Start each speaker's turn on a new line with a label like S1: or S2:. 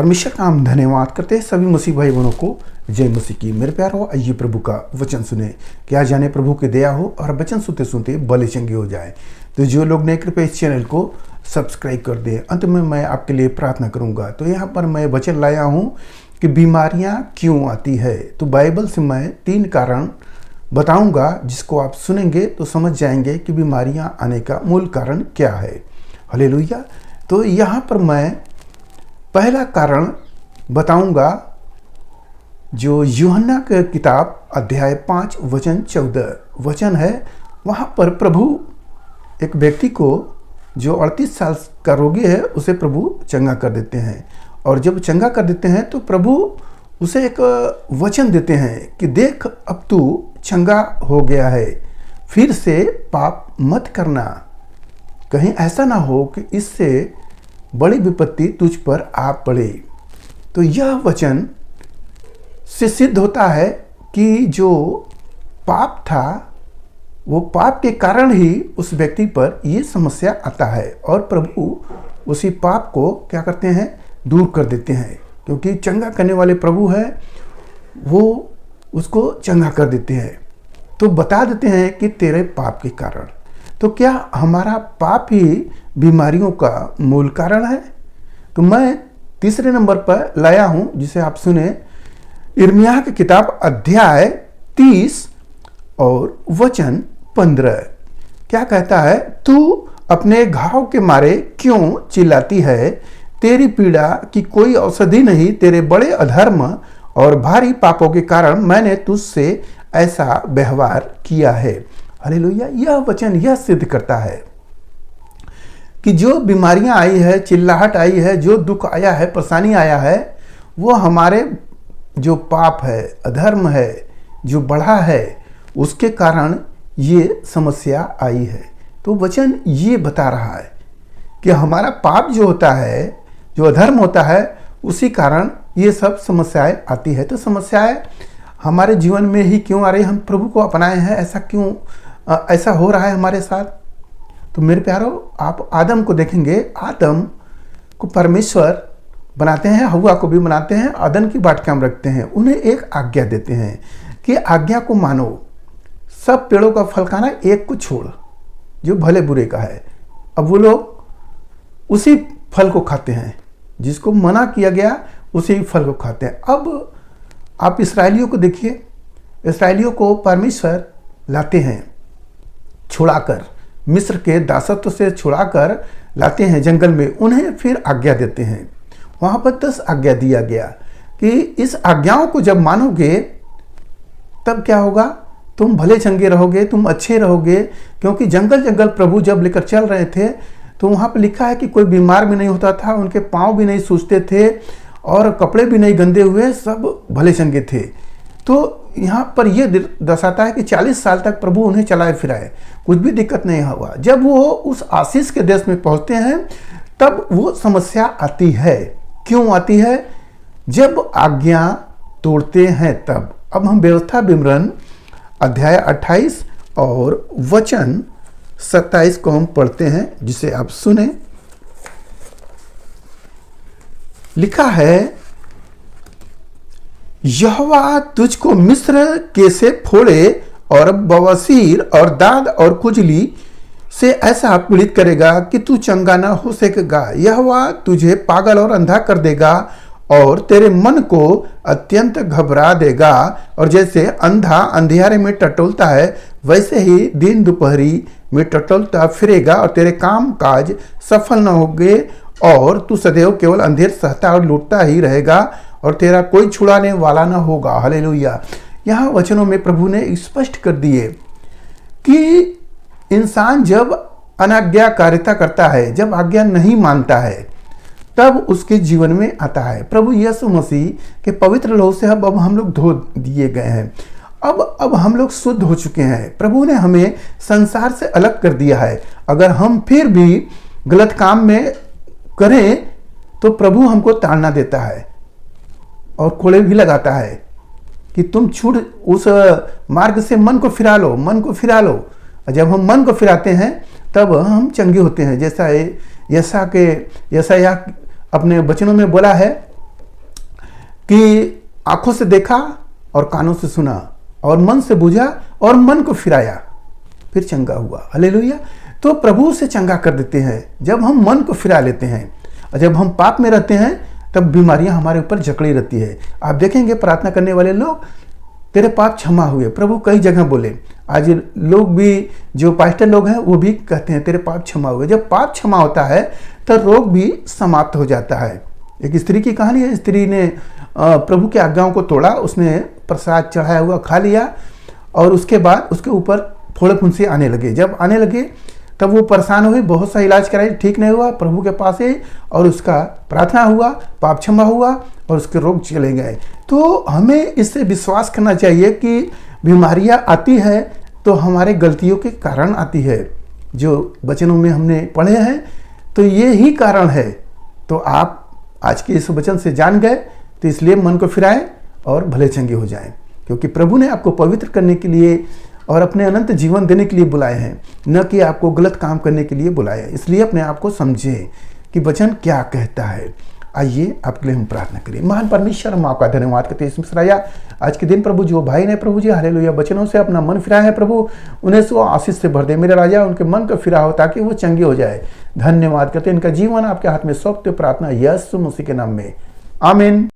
S1: परमेश्वर का हम धन्यवाद करते हैं सभी मसीह भाई बहनों को। जय मसीह की। मेरे प्यार हो, आइए प्रभु का वचन सुने। क्या जाने प्रभु की दया हो और वचन सुनते सुनते बले चंगे हो जाए। तो जो लोग नए कृपया इस चैनल को सब्सक्राइब कर दें। अंत में मैं आपके लिए प्रार्थना करूंगा। तो यहाँ पर मैं वचन लाया हूँ कि बीमारियाँ क्यों आती है। तो बाइबल से मैं 3 कारण बताऊंगा, जिसको आप सुनेंगे तो समझ जाएंगे कि बीमारियाँ आने का मूल कारण क्या है। हालेलुया। तो यहाँ पर मैं पहला कारण बताऊंगा, जो यूहन्ना की किताब अध्याय 5 वचन 14 वचन है। वहाँ पर प्रभु एक व्यक्ति को जो 38 साल का रोगी है उसे प्रभु चंगा कर देते हैं। और जब चंगा कर देते हैं तो प्रभु उसे एक वचन देते हैं कि देख, अब तू चंगा हो गया है, फिर से पाप मत करना, कहीं ऐसा ना हो कि इससे बड़ी विपत्ति तुझ पर आ पड़े। तो यह वचन से सिद्ध होता है कि जो पाप था, वो पाप के कारण ही उस व्यक्ति पर ये समस्या आता है। और प्रभु उसी पाप को क्या करते हैं, दूर कर देते हैं। क्योंकि चंगा करने वाले प्रभु है, वो उसको चंगा कर देते हैं। तो बता देते हैं कि तेरे पाप के कारण। तो क्या हमारा पाप ही बीमारियों का मूल कारण है? तो मैं तीसरे नंबर पर लाया हूं, जिसे आप सुने। यिर्मयाह की किताब अध्याय 30 और वचन 15 क्या कहता है? तू अपने घाव के मारे क्यों चिल्लाती है? तेरी पीड़ा की कोई औषधि नहीं। तेरे बड़े अधर्म और भारी पापों के कारण मैंने तुझसे ऐसा व्यवहार किया है। हालेलुया। यह वचन यह सिद्ध करता है कि जो बीमारियां आई है, चिल्लाहट आई है, जो दुख आया है, परेशानी आया है, वो हमारे जो पाप है, अधर्म है, जो बढ़ा है, उसके कारण ये समस्या आई है। तो वचन ये बता रहा है कि हमारा पाप जो होता है, जो अधर्म होता है, उसी कारण ये सब समस्याएं आती है। तो समस्याएं हमारे जीवन में ही क्यों आ रही? हम प्रभु को अपनाए हैं, ऐसा क्यों ऐसा हो रहा है हमारे साथ? तो मेरे प्यारों, आप आदम को देखेंगे। आदम को परमेश्वर बनाते हैं, हव्वा को भी बनाते हैं, अदन की वाटिका में रखते हैं। उन्हें एक आज्ञा देते हैं कि आज्ञा को मानो, सब पेड़ों का फल खाना, एक को छोड़ जो भले बुरे का है। अब वो लोग उसी फल को खाते हैं, जिसको मना किया गया उसी फल को खाते हैं। अब आप इसराइलियों को देखिए। इसराइलियों को परमेश्वर लाते हैं छुड़ाकर, मिस्र के दासत्व से छुड़ाकर लाते हैं जंगल में। उन्हें फिर आज्ञा देते हैं। वहाँ पर 10 आज्ञा दिया गया कि इस आज्ञाओं को जब मानोगे तब क्या होगा? तुम भले चंगे रहोगे, तुम अच्छे रहोगे। क्योंकि जंगल जंगल प्रभु जब लेकर चल रहे थे तो वहाँ पर लिखा है कि कोई बीमार भी नहीं होता था, उनके पाँव भी नहीं सूजते थे और कपड़े भी नहीं गंदे हुए, सब भले चंगे थे। तो यहाँ पर यह दर्शाता है कि 40 साल तक प्रभु उन्हें चलाए फिराए, कुछ भी दिक्कत नहीं हुआ। जब वो उस आशीष के देश में पहुँचते हैं तब वो समस्या आती है। क्यों आती है? जब आज्ञा तोड़ते हैं तब। अब हम व्यवस्था विवरण अध्याय 28 और वचन 27 को हम पढ़ते हैं, जिसे आप सुने। लिखा है, यहोवा तुझको मिस्र के से फोड़े और बवासीर और दाद और खुजली से ऐसा पीड़ित करेगा कि तू चंगा न हो सकेगा। यहोवा तुझे पागल और अंधा कर देगा और तेरे मन को अत्यंत घबरा देगा। और जैसे अंधा अंधियारे में टटोलता है, वैसे ही दिन दोपहरी में टटोलता फिरेगा और तेरे काम काज सफल न होंगे और तू सदैव केवल अंधेर सहता और लूटता ही रहेगा और तेरा कोई छुड़ाने वाला न होगा। हालेलुया। यहाँ वचनों में प्रभु ने स्पष्ट कर दिए कि इंसान जब अनाज्ञाकारिता करता है, जब आज्ञा नहीं मानता है, तब उसके जीवन में आता है। प्रभु यीशु मसीह के पवित्र लहू से अब हम लोग धो दिए गए हैं। अब हम लोग शुद्ध हो चुके हैं। प्रभु ने हमें संसार से अलग कर दिया है। अगर हम फिर भी गलत काम में करें तो प्रभु हमको ताड़ना देता है और कोड़े भी लगाता है कि तुम छूट उस मार्ग से मन को फिरा लो, मन को फिरा लो। जब हम मन को फिराते हैं तब हम चंगे होते हैं। जैसा यशायाह अपने वचनों में बोला है कि आंखों से देखा और कानों से सुना और मन से बुझा और मन को फिराया, फिर चंगा हुआ। हालेलुया। तो प्रभु से चंगा कर देते हैं जब हम मन को फिरा लेते हैं। और जब हम पाप में रहते हैं तब बीमारियां हमारे ऊपर जकड़ी रहती है। आप देखेंगे प्रार्थना करने वाले लोग, तेरे पाप क्षमा हुए, प्रभु कई जगह बोले। आज लोग भी, जो पास्टर लोग हैं, वो भी कहते हैं तेरे पाप क्षमा हुए। जब पाप क्षमा होता है तो रोग भी समाप्त हो जाता है। एक स्त्री की कहानी है। स्त्री ने प्रभु की आज्ञाओं को तोड़ा, उसने प्रसाद चढ़ाया हुआ खा लिया और उसके बाद उसके ऊपर फोड़े फुंसी आने लगे। जब आने लगे तब वो परेशान हुई, बहुत सा इलाज कराई, ठीक नहीं हुआ। प्रभु के पास आई और उसका प्रार्थना हुआ, पाप क्षमा हुआ और उसके रोग चले गए। तो हमें इससे विश्वास करना चाहिए कि बीमारियां आती है तो हमारे गलतियों के कारण आती है। जो वचनों में हमने पढ़े हैं तो ये ही कारण है। तो आप आज के इस वचन से जान गए, तो इसलिए मन को फिराएं और भले चंगे हो जाएं, क्योंकि प्रभु ने आपको पवित्र करने के लिए और अपने अनंत जीवन देने के लिए बुलाए हैं, न कि आपको गलत काम करने के लिए बुलाया है। इसलिए अपने आप को समझें कि वचन क्या कहता है। आइए आपके लिए हम प्रार्थना करें। महान परमेश्वर, हम आपका धन्यवाद करते हैं इसमें आज के दिन प्रभु जो भाई ने प्रभु जी हालेलुया वचनों से अपना मन फिराया है, प्रभु उन्हें सो आशीष से भर दे मेरे राजा, उनके मन को फिरा हो ताकि वो चंगे हो जाए। धन्यवाद करते हैं, इनका जीवन आपके हाथ में सौंपते प्रार्थना यीशु मसीह के नाम में, आमीन।